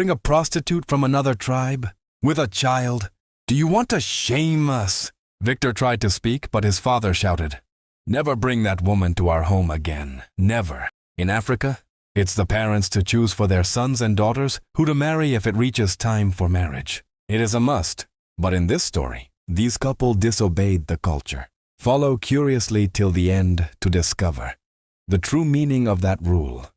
bring a prostitute from another tribe? With a child? Do you want to shame us?" Victor tried to speak, but his father shouted, "Never bring that woman to our home again. Never. In Africa, it's the parents to choose for their sons and daughters who to marry if it reaches time for marriage. It is a must. But in this story, these couple disobeyed the culture. Follow curiously till the end to discover the true meaning of that rule.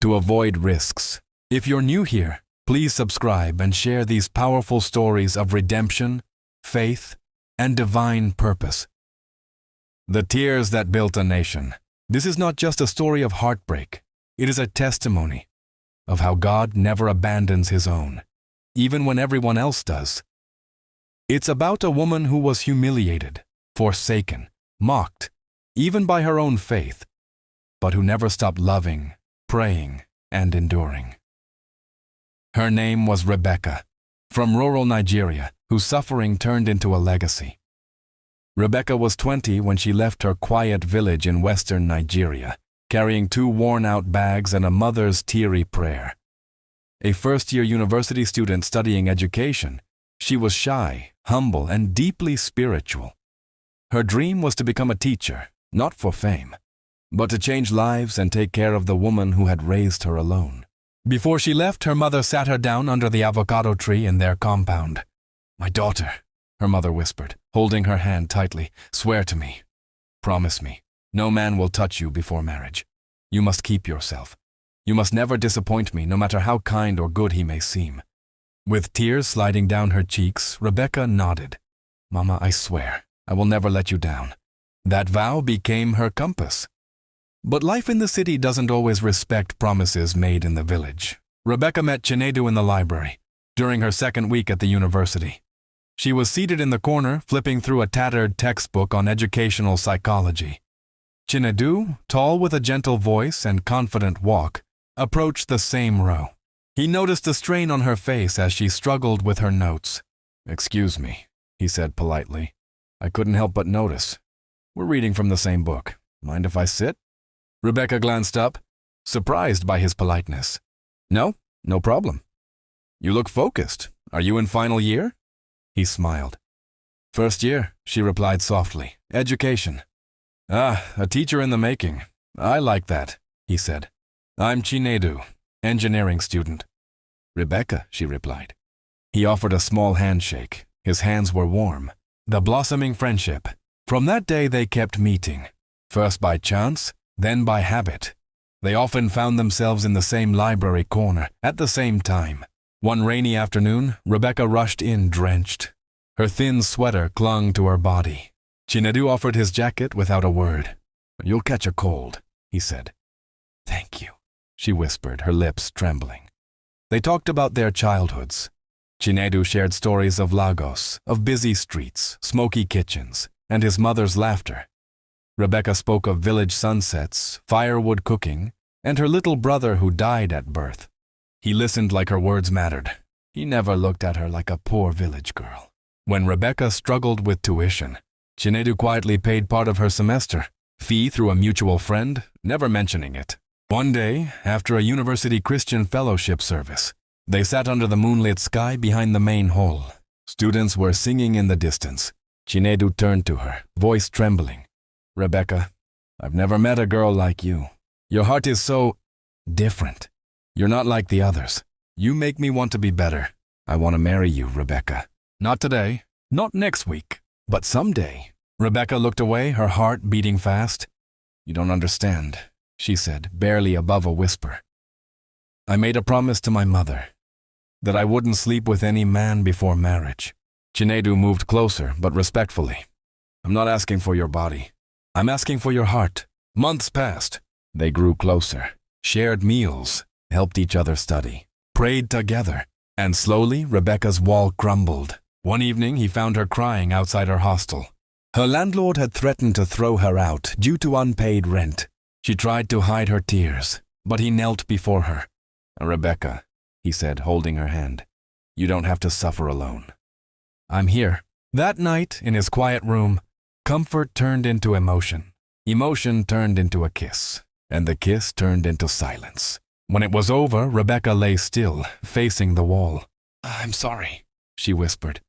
To avoid risks. If you're new here, please subscribe and share these powerful stories of redemption, faith, and divine purpose. The Tears That Built a Nation. This is not just a story of heartbreak. It is a testimony of how God never abandons His own, even when everyone else does. It's about a woman who was humiliated, forsaken, mocked, even by her own faith, but who never stopped loving, praying, and enduring. Her name was Rebecca, from rural Nigeria, whose suffering turned into a legacy. Rebecca was 20 when she left her quiet village in western Nigeria, carrying 2 worn-out bags and a mother's teary prayer. A first-year university student studying education, she was shy, humble, and deeply spiritual. Her dream was to become a teacher, not for fame, but to change lives and take care of the woman who had raised her alone. Before she left, her mother sat her down under the avocado tree in their compound. "My daughter," her mother whispered, holding her hand tightly, "swear to me. Promise me, no man will touch you before marriage. You must keep yourself. You must never disappoint me, no matter how kind or good he may seem." With tears sliding down her cheeks, Rebecca nodded. "Mama, I swear, I will never let you down." That vow became her compass. But life in the city doesn't always respect promises made in the village. Rebecca met Chinedu in the library, during her second week at the university. She was seated in the corner, flipping through a tattered textbook on educational psychology. Chinedu, tall with a gentle voice and confident walk, approached the same row. He noticed the strain on her face as she struggled with her notes. "Excuse me," he said politely. "I couldn't help but notice. We're reading from the same book. Mind if I sit?" Rebecca glanced up, surprised by his politeness. "No, no problem." "You look focused. Are you in final year?" He smiled. "First year," she replied softly. "Education." "Ah, a teacher in the making. I like that," he said. "I'm Chinedu, engineering student." "Rebecca," she replied. He offered a small handshake. His hands were warm. The blossoming friendship. From that day they kept meeting, first by chance, then by habit. They often found themselves in the same library corner, at the same time. One rainy afternoon, Rebecca rushed in drenched. Her thin sweater clung to her body. Chinedu offered his jacket without a word. "You'll catch a cold," he said. "Thank you," she whispered, her lips trembling. They talked about their childhoods. Chinedu shared stories of Lagos, of busy streets, smoky kitchens, and his mother's laughter. Rebecca spoke of village sunsets, firewood cooking, and her little brother who died at birth. He listened like her words mattered. He never looked at her like a poor village girl. When Rebecca struggled with tuition, Chinedu quietly paid part of her semester, fee through a mutual friend, never mentioning it. One day, after a university Christian fellowship service, they sat under the moonlit sky behind the main hall. Students were singing in the distance. Chinedu turned to her, voice trembling. "Rebecca, I've never met a girl like you. Your heart is so different. You're not like the others. You make me want to be better. I want to marry you, Rebecca. Not today, not next week, but someday." Rebecca looked away, her heart beating fast. "You don't understand," she said, barely above a whisper. "I made a promise to my mother that I wouldn't sleep with any man before marriage." Chinedu moved closer, but respectfully. "I'm not asking for your body. I'm asking for your heart." Months passed. They grew closer, shared meals, helped each other study, prayed together, and slowly Rebecca's wall crumbled. One evening he found her crying outside her hostel. Her landlord had threatened to throw her out due to unpaid rent. She tried to hide her tears, but he knelt before her. "Rebecca," he said, holding her hand, "you don't have to suffer alone. I'm here." That night, in his quiet room, comfort turned into emotion. Emotion turned into a kiss, and the kiss turned into silence. When it was over, Rebecca lay still, facing the wall. "I'm sorry," she whispered.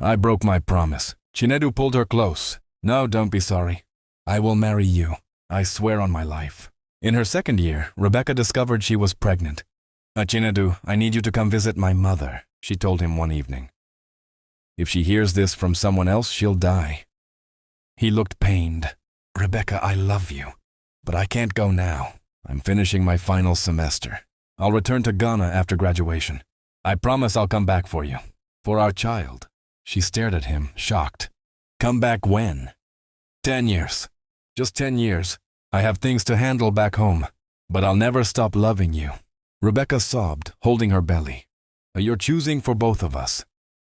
"I broke my promise." Chinedu pulled her close. "No, don't be sorry. I will marry you. I swear on my life." In her second year, Rebecca discovered she was pregnant. "Chinedu, I need you to come visit my mother," she told him one evening. "If she hears this from someone else, she'll die." He looked pained. "Rebecca, I love you, but I can't go now. I'm finishing my final semester. I'll return to Ghana after graduation. I promise I'll come back for you. For our child." She stared at him, shocked. "Come back when?" 10 years. Just 10 years. I have things to handle back home, but I'll never stop loving you." Rebecca sobbed, holding her belly. "You're choosing for both of us.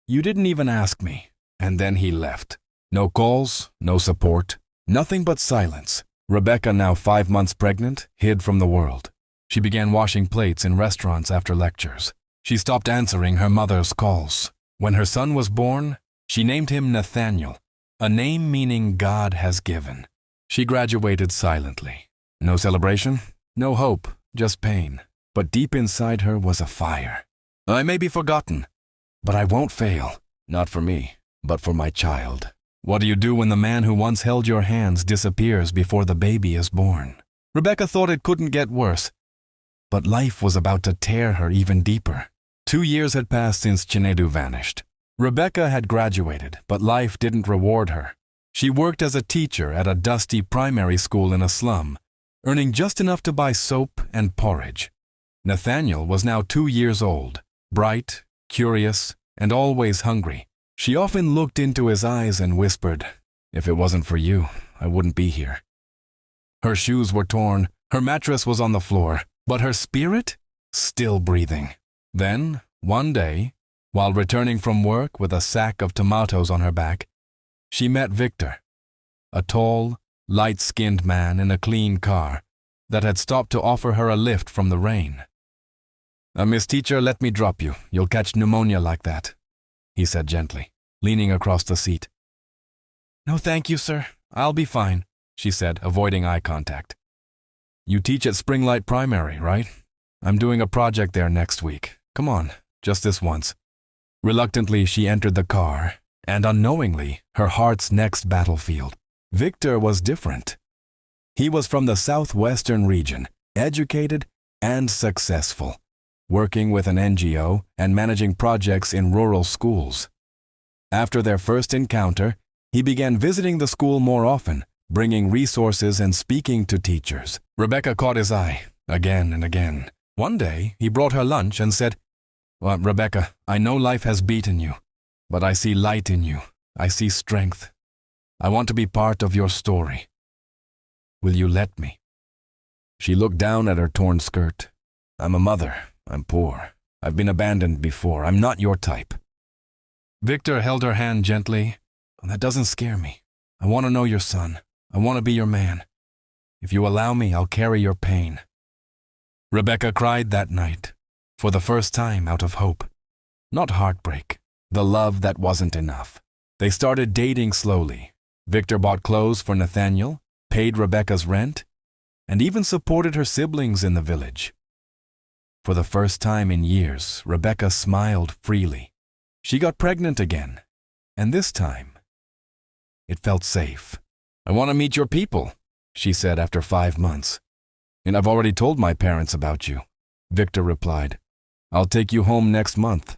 You didn't even ask me." And then he left. No calls, no support, nothing but silence. Rebecca, now 5 months pregnant, hid from the world. She began washing plates in restaurants after lectures. She stopped answering her mother's calls. When her son was born, she named him Nathaniel, a name meaning God has given. She graduated silently. No celebration, no hope, just pain. But deep inside her was a fire. "I may be forgotten, but I won't fail. Not for me, but for my child." What do you do when the man who once held your hands disappears before the baby is born? Rebecca thought it couldn't get worse, but life was about to tear her even deeper. 2 years had passed since Chinedu vanished. Rebecca had graduated, but life didn't reward her. She worked as a teacher at a dusty primary school in a slum, earning just enough to buy soap and porridge. Nathaniel was now 2 years old, bright, curious, and always hungry. She often looked into his eyes and whispered, "If it wasn't for you, I wouldn't be here." Her shoes were torn, her mattress was on the floor, but her spirit still breathing. Then, one day, while returning from work with a sack of tomatoes on her back, she met Victor, a tall, light-skinned man in a clean car that had stopped to offer her a lift from the rain. Miss Teacher, let me drop you. You'll catch pneumonia like that," he said gently, leaning across the seat. "No, thank you, sir. I'll be fine," she said, avoiding eye contact. "You teach at Springlight Primary, right? I'm doing a project there next week. Come on, just this once." Reluctantly, she entered the car, and unknowingly, her heart's next battlefield. Victor was different. He was from the southwestern region, educated and successful, working with an NGO and managing projects in rural schools. After their first encounter, he began visiting the school more often, bringing resources and speaking to teachers. Rebecca caught his eye, again and again. One day, he brought her lunch and said, "Well, Rebecca, I know life has beaten you, but I see light in you. I see strength. I want to be part of your story. Will you let me?" She looked down at her torn skirt. "I'm a mother. I'm poor. I've been abandoned before. I'm not your type." Victor held her hand gently. "That doesn't scare me. I want to know your son. I want to be your man. If you allow me, I'll carry your pain." Rebecca cried that night, for the first time out of hope. Not heartbreak, the love that wasn't enough. They started dating slowly. Victor bought clothes for Nathaniel, paid Rebecca's rent, and even supported her siblings in the village. For the first time in years, Rebecca smiled freely. She got pregnant again, and this time, it felt safe. "I want to meet your people," she said after 5 months. "And I've already told my parents about you," Victor replied. "I'll take you home next month."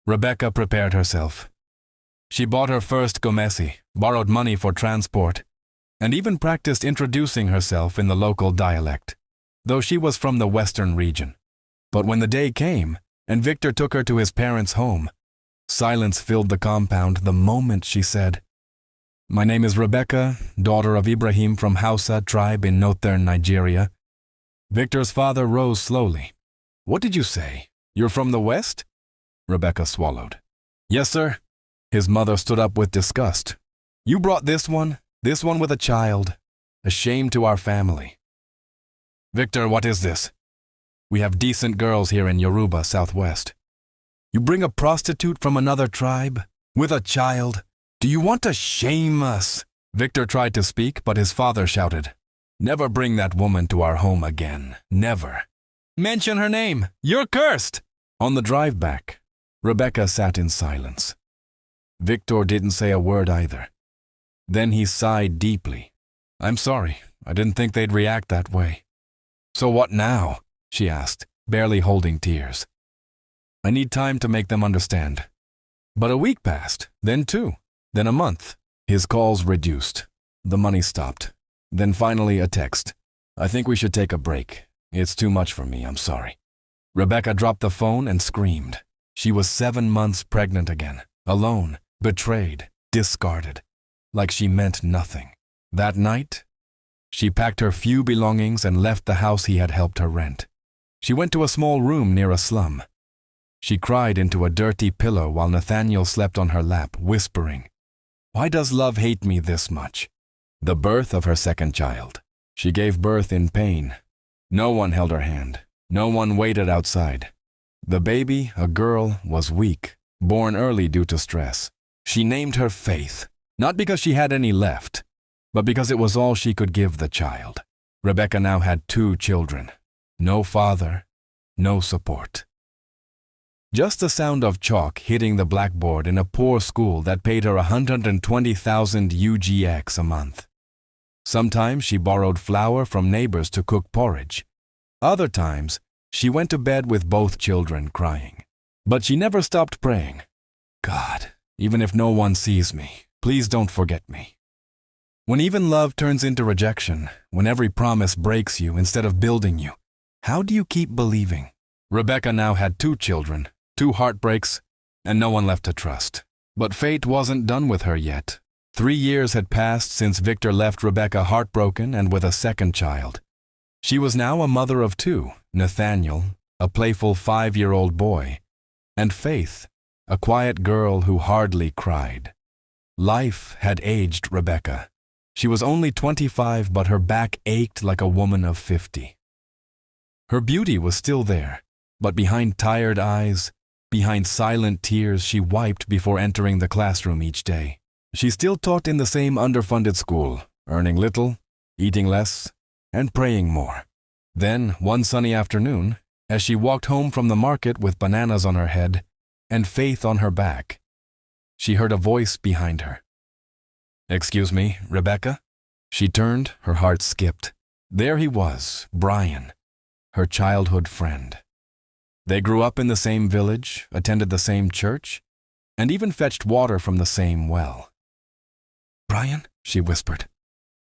Rebecca prepared herself. She bought her first gomesi, borrowed money for transport, and even practiced introducing herself in the local dialect, though she was from the western region. But when the day came, and Victor took her to his parents' home, silence filled the compound the moment she said, "My name is Rebecca, daughter of Ibrahim from Hausa tribe in northern Nigeria." Victor's father rose slowly. "What did you say? You're from the West?" Rebecca swallowed. "Yes, sir." His mother stood up with disgust. "You brought this one with a child. A shame to our family." "Victor, what is this? We have decent girls here in Yoruba, Southwest. You bring a prostitute from another tribe with a child? Do you want to shame us?" Victor tried to speak, but his father shouted, "Never bring that woman to our home again. Never." Mention her name. You're cursed. On the drive back, Rebecca sat in silence. Victor didn't say a word either. Then he sighed deeply. I'm sorry. I didn't think they'd react that way. So what now? She asked, barely holding tears. I need time to make them understand. But a week passed, then 2, then a month. His calls reduced. The money stopped. Then finally a text. I think we should take a break. It's too much for me, I'm sorry. Rebecca dropped the phone and screamed. She was 7 months pregnant again, alone, betrayed, discarded, like she meant nothing. That night, she packed her few belongings and left the house he had helped her rent. She went to a small room near a slum. She cried into a dirty pillow while Nathaniel slept on her lap, whispering, Why does love hate me this much? The birth of her second child. She gave birth in pain. No one held her hand. No one waited outside. The baby, a girl, was weak, born early due to stress. She named her Faith, not because she had any left, but because it was all she could give the child. Rebecca now had 2 children. No father, no support. Just the sound of chalk hitting the blackboard in a poor school that paid her 120,000 UGX a month. Sometimes she borrowed flour from neighbors to cook porridge. Other times, she went to bed with both children crying. But she never stopped praying. God, even if no one sees me, please don't forget me. When even love turns into rejection, when every promise breaks you instead of building you, how do you keep believing? Rebecca now had 2 children, 2 heartbreaks, and no one left to trust. But fate wasn't done with her yet. 3 years had passed since Victor left Rebecca heartbroken and with a second child. She was now a mother of 2, Nathaniel, a playful 5-year-old boy, and Faith, a quiet girl who hardly cried. Life had aged Rebecca. She was only 25, but her back ached like a woman of 50. Her beauty was still there, but behind tired eyes, behind silent tears she wiped before entering the classroom each day. She still taught in the same underfunded school, earning little, eating less, and praying more. Then, one sunny afternoon, as she walked home from the market with bananas on her head and Faith on her back, she heard a voice behind her. Excuse me, Rebecca? She turned, her heart skipped. There he was, Brian, her childhood friend. They grew up in the same village, attended the same church, and even fetched water from the same well. Brian? She whispered.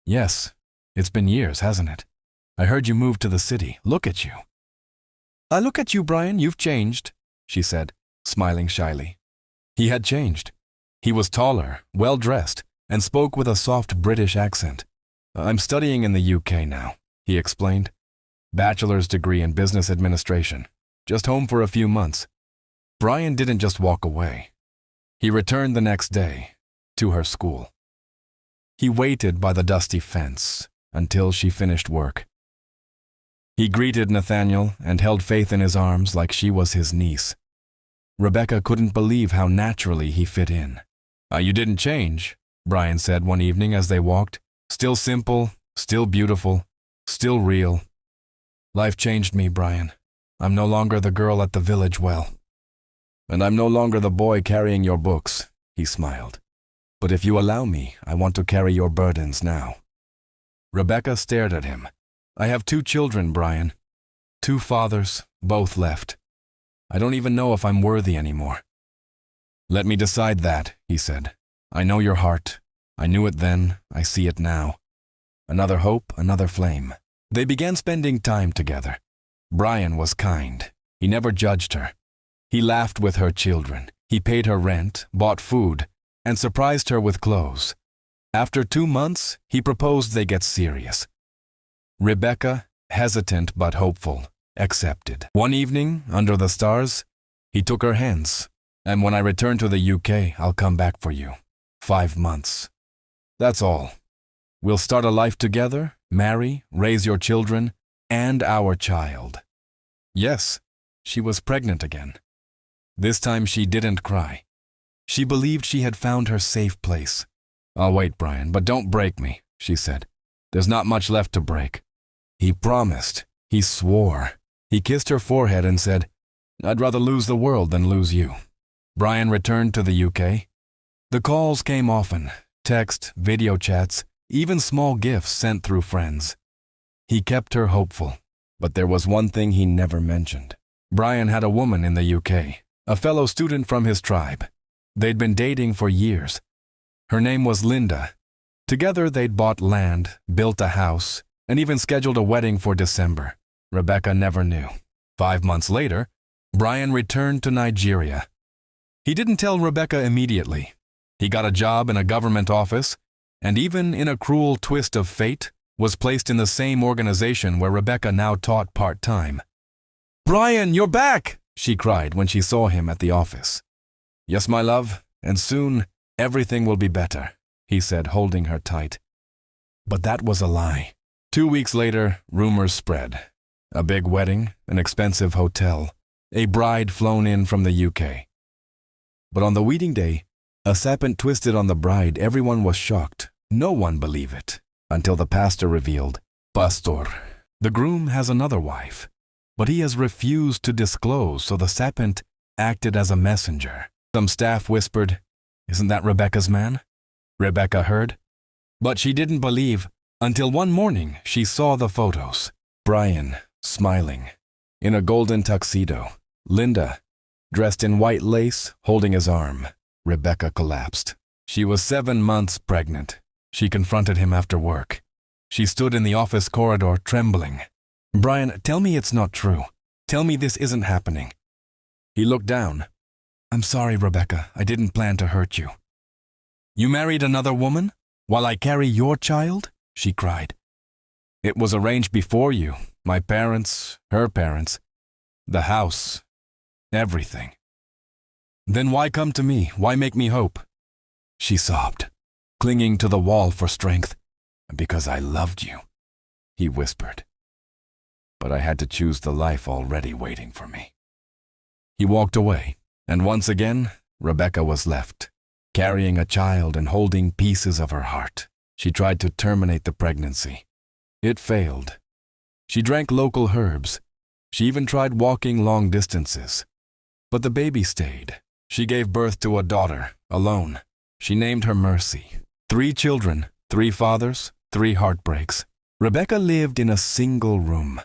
Yes, it's been years, hasn't it? I heard you moved to the city. Look at you. I look at you, Brian, you've changed, she said, smiling shyly. He had changed. He was taller, well-dressed, and spoke with a soft British accent. I'm studying in the UK now, he explained. Bachelor's degree in business administration. Just home for a few months. Brian didn't just walk away. He returned the next day, to her school. He waited by the dusty fence until she finished work. He greeted Nathaniel and held Faith in his arms like she was his niece. Rebecca couldn't believe how naturally he fit in. You didn't change, Brian said one evening as they walked. Still simple, still beautiful, still real. Life changed me, Brian. I'm no longer the girl at the village well. And I'm no longer the boy carrying your books, he smiled. But if you allow me, I want to carry your burdens now. Rebecca stared at him. I have 2 children, Brian. 2 fathers, both left. I don't even know if I'm worthy anymore. Let me decide that, he said. I know your heart. I knew it then, I see it now. Another hope, another flame. They began spending time together. Brian was kind. He never judged her. He laughed with her children. He paid her rent, bought food, and surprised her with clothes. After 2 months, he proposed they get serious. Rebecca, hesitant but hopeful, accepted. One evening, under the stars, he took her hands. And when I return to the UK, I'll come back for you. 5 months. That's all. We'll start a life together, marry, raise your children, and our child. Yes, she was pregnant again. This time she didn't cry. She believed she had found her safe place. I'll wait, Brian, but don't break me, she said. There's not much left to break. He promised. He swore. He kissed her forehead and said, "I'd rather lose the world than lose you." Brian returned to the UK. The calls came often, text, video chats, even small gifts sent through friends. He kept her hopeful, but there was one thing he never mentioned. Brian had a woman in the UK, a fellow student from his tribe. They'd been dating for years. Her name was Linda. Together they'd bought land, built a house, and even scheduled a wedding for December. Rebecca never knew. 5 months later, Brian returned to Nigeria. He didn't tell Rebecca immediately. He got a job in a government office, and even in a cruel twist of fate, was placed in the same organization where Rebecca now taught part-time. "Brian, you're back!" she cried when she saw him at the office. "Yes, my love, and soon everything will be better," he said, holding her tight. But that was a lie. 2 weeks later, rumors spread. A big wedding, an expensive hotel, a bride flown in from the UK. But on the wedding day, a serpent twisted on the bride. Everyone was shocked. No one believed it, until the pastor revealed, "Pastor, the groom has another wife, but he has refused to disclose, so the serpent acted as a messenger." Some staff whispered, "Isn't that Rebecca's man?" Rebecca heard, but she didn't believe until one morning she saw the photos. Brian, smiling, in a golden tuxedo. Linda, dressed in white lace, holding his arm. Rebecca collapsed. She was 7 months pregnant. She confronted him after work. She stood in the office corridor, trembling. "Brian, tell me it's not true. Tell me this isn't happening." He looked down. "I'm sorry, Rebecca. I didn't plan to hurt you." "You married another woman while I carry your child?" she cried. "It was arranged before you. My parents, her parents, the house, everything." "Then why come to me? Why make me hope?" She sobbed, clinging to the wall for strength. "Because I loved you," he whispered. "But I had to choose the life already waiting for me." He walked away, and once again, Rebecca was left, carrying a child and holding pieces of her heart. She tried to terminate the pregnancy. It failed. She drank local herbs. She even tried walking long distances. But the baby stayed. She gave birth to a daughter, alone. She named her Mercy. 3 children, 3 fathers, 3 heartbreaks. Rebecca lived in a single room.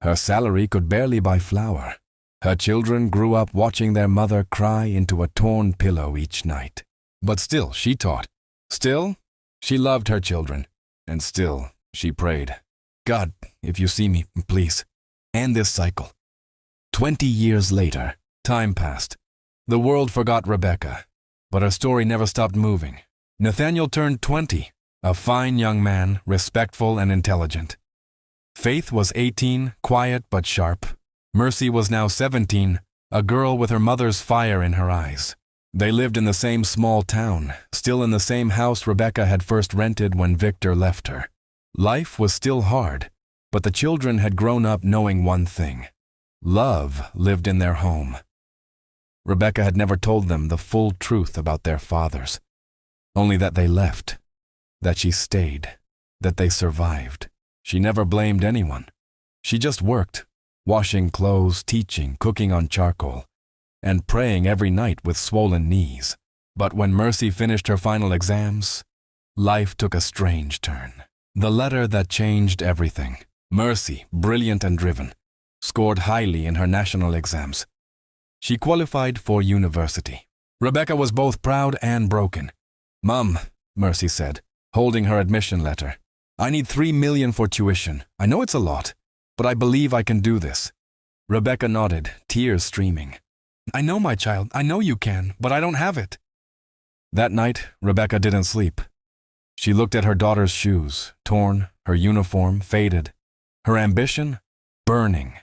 Her salary could barely buy flour. Her children grew up watching their mother cry into a torn pillow each night. But still, she taught. Still, she loved her children. And still, she prayed, "God, if you see me, please, end this cycle." 20 years later, time passed. The world forgot Rebecca, but her story never stopped moving. Nathaniel turned 20, a fine young man, respectful and intelligent. Faith was 18, quiet but sharp. Mercy was now 17, a girl with her mother's fire in her eyes. They lived in the same small town, still in the same house Rebecca had first rented when Victor left her. Life was still hard, but the children had grown up knowing one thing. Love lived in their home. Rebecca had never told them the full truth about their fathers, only that they left, that she stayed, that they survived. She never blamed anyone. She just worked, washing clothes, teaching, cooking on charcoal, and praying every night with swollen knees. But when Mercy finished her final exams, life took a strange turn. The letter that changed everything. Mercy, brilliant and driven, scored highly in her national exams. She qualified for university. Rebecca was both proud and broken. "Mom," Mercy said, holding her admission letter, "I need $3 million for tuition. I know it's a lot, but I believe I can do this." Rebecca nodded, tears streaming. "I know, my child, I know you can, but I don't have it." That night, Rebecca didn't sleep. She looked at her daughter's shoes, torn, her uniform faded, her ambition burning.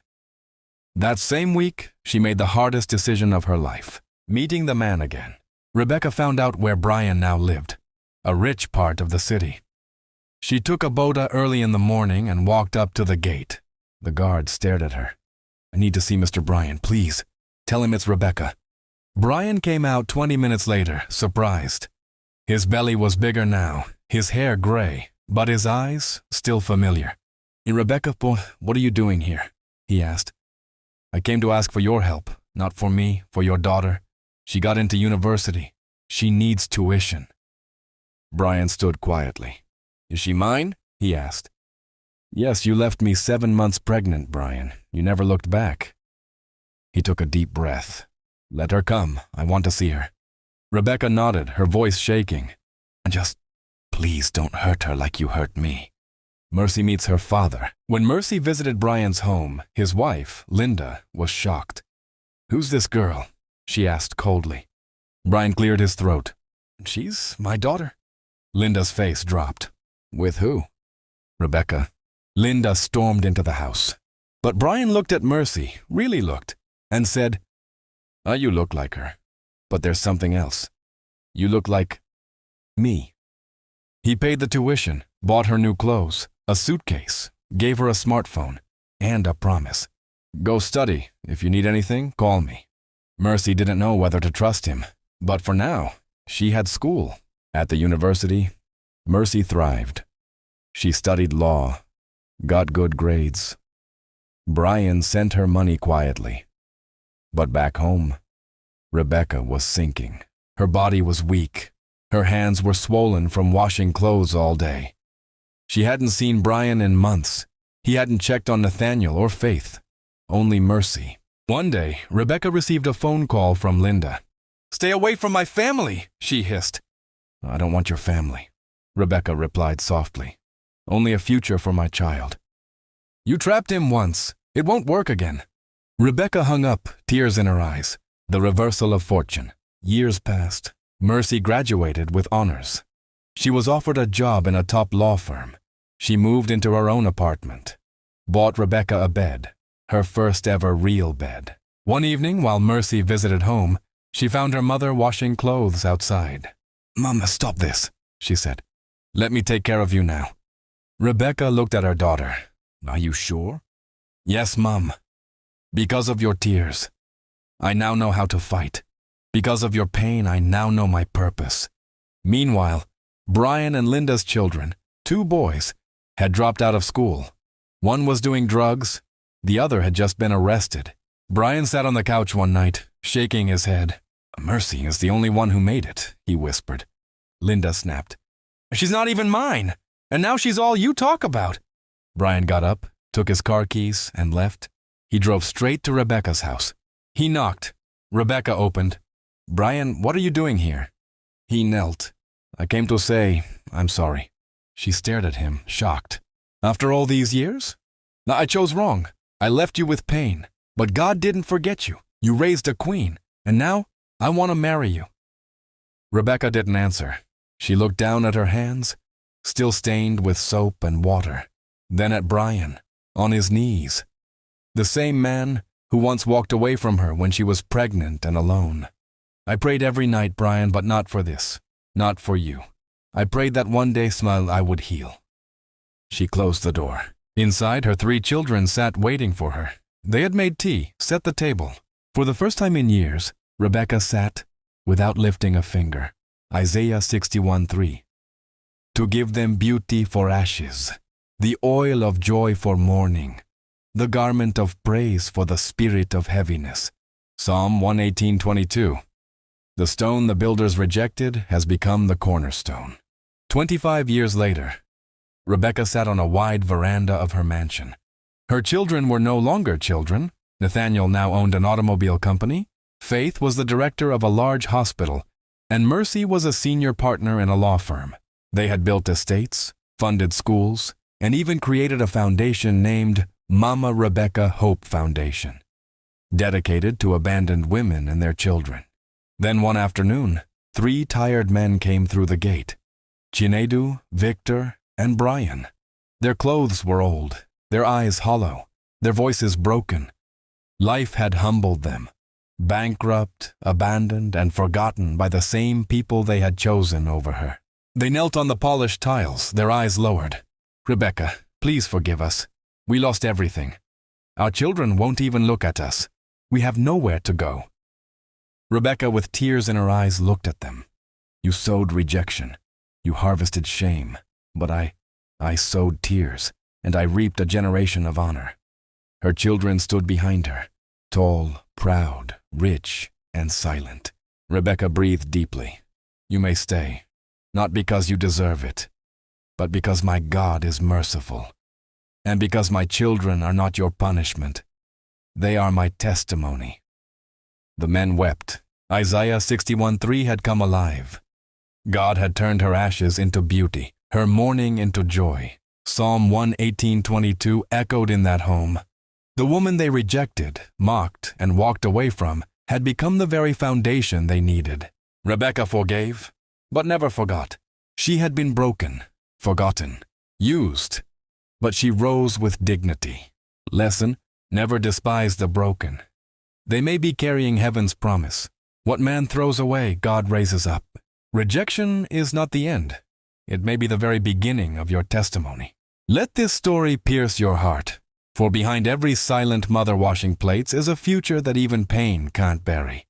That same week, she made the hardest decision of her life, meeting the man again. Rebecca found out where Brian now lived, a rich part of the city. She took a boda early in the morning and walked up to the gate. The guard stared at her. "I need to see Mr. Brian, please. Tell him it's Rebecca." Brian came out 20 minutes later, surprised. His belly was bigger now, his hair gray, but his eyes still familiar. "Rebecca, what are you doing here?" he asked. I came to ask for your help, not for me, for your daughter. She got into university. She needs tuition." Brian stood quietly. "Is she mine?" he asked. "Yes, you left me 7 months pregnant, Brian. You never looked back." He took a deep breath. "Let her come. I want to see her." Rebecca nodded, her voice shaking. "Just please don't hurt her like you hurt me." Mercy meets her father. When Mercy visited Brian's home, his wife, Linda, was shocked. "Who's this girl?" she asked coldly. Brian cleared his throat. "She's my daughter." Linda's face dropped. "With who?" "Rebecca." Linda stormed into the house. But Brian looked at Mercy, really looked, and said, "You look like her, but there's something else. You look like me." He paid the tuition, bought her new clothes, a suitcase, gave her a smartphone, and a promise. "Go study. If you need anything, call me." Mercy didn't know whether to trust him, but for now, she had school. At the university, Mercy thrived. She studied law, got good grades. Brian sent her money quietly. But back home, Rebecca was sinking. Her body was weak. Her hands were swollen from washing clothes all day. She hadn't seen Brian in months. He hadn't checked on Nathaniel or Faith, only Mercy. One day, Rebecca received a phone call from Linda. "Stay away from my family," she hissed. "I don't want your family," Rebecca replied softly. "Only a future for my child." "You trapped him once. It won't work again." Rebecca hung up, tears in her eyes. The reversal of fortune. Years passed. Mercy graduated with honors. She was offered a job in a top law firm. She moved into her own apartment. Bought Rebecca a bed, her first ever real bed. One evening, while Mercy visited home, she found her mother washing clothes outside. "Mama, stop this," she said. "Let me take care of you now." Rebecca looked at her daughter. "Are you sure?" "Yes, Mom. Because of your tears, I now know how to fight. Because of your pain, I now know my purpose." Meanwhile, Brian and Linda's children, 2 boys, had dropped out of school. One was doing drugs, the other had just been arrested. Brian sat on the couch one night, shaking his head. "Mercy is the only one who made it," he whispered. Linda snapped. "She's not even mine, and now she's all you talk about." Brian got up, took his car keys, and left. He drove straight to Rebecca's house. He knocked. Rebecca opened. "Brian, what are you doing here?" He knelt. "I came to say, I'm sorry." She stared at him, shocked. "After all these years?" "I chose wrong. I left you with pain. But God didn't forget you. You raised a queen. And now, I want to marry you." Rebecca didn't answer. She looked down at her hands, still stained with soap and water. Then at Brian, on his knees. The same man who once walked away from her when she was pregnant and alone. "I prayed every night, Brian, but not for this. Not for you. I prayed that one day, Smile, I would heal." She closed the door. Inside, her 3 children sat waiting for her. They had made tea, set the table. For the first time in years, Rebecca sat without lifting a finger. Isaiah 61:3. "To give them beauty for ashes, the oil of joy for mourning, the garment of praise for the spirit of heaviness." Psalm 118:22. "The stone the builders rejected has become the cornerstone." 25 years later, Rebecca sat on a wide veranda of her mansion. Her children were no longer children. Nathaniel now owned an automobile company. Faith was the director of a large hospital, and Mercy was a senior partner in a law firm. They had built estates, funded schools, and even created a foundation named Mama Rebecca Hope Foundation, dedicated to abandoned women and their children. Then one afternoon, 3 tired men came through the gate. Chinedu, Victor, and Brian. Their clothes were old, their eyes hollow, their voices broken. Life had humbled them, bankrupt, abandoned, and forgotten by the same people they had chosen over her. They knelt on the polished tiles, their eyes lowered. "Rebecca, please forgive us. We lost everything. Our children won't even look at us. We have nowhere to go." Rebecca, with tears in her eyes, looked at them. "You sowed rejection. You harvested shame. But I sowed tears, and I reaped a generation of honor." Her children stood behind her. Tall, proud, rich, and silent. Rebecca breathed deeply. You may stay, not because you deserve it, but because my God is merciful, and because my children are not your punishment. They are my testimony. The men wept. Isaiah 61:3 had come alive. God had turned her ashes into beauty, her mourning into joy. Psalm 118:22 echoed in that home. The woman they rejected, mocked, and walked away from had become the very foundation they needed. Rebecca forgave, but never forgot. She had been broken, forgotten, used, but she rose with dignity. Lesson: never despise the broken. They may be carrying heaven's promise. What man throws away, God raises up. Rejection is not the end. It may be the very beginning of your testimony. Let this story pierce your heart, for behind every silent mother washing plates is a future that even pain can't bury.